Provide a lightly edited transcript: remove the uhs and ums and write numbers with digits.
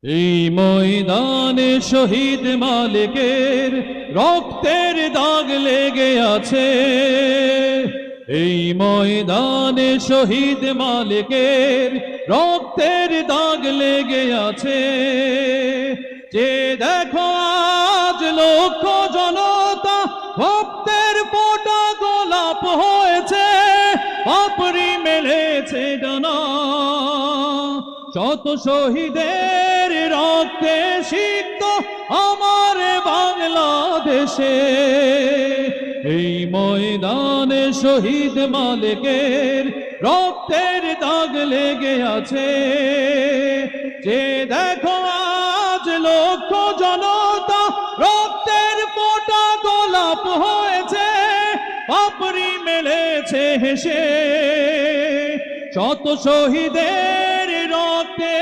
এই ময়দানে শহীদ মালিকের রক্তের দাগ লেগে আছে। এই ময়দানে শহীদ মালিকের রক্তের দাগ লেগে আছে। যে দেখো আজ লক্ষ জনতা ভক্তের ফোঁটা গোলাপ হয়েছে, পাপড়ি মেলেছে ডানা। শত শহীদের রক্তে সিক্ত আমার বাংলাদেশে। এই ময়দানে শহীদ মালিকের রক্তের দাগ লেগে আছে। যে দেখো আজ লক্ষ জনতা রক্তের ফোঁটা গোলাপ হয়েছে, পাপড়ি মেলেছে হেসে। শত শহীদের রক্তে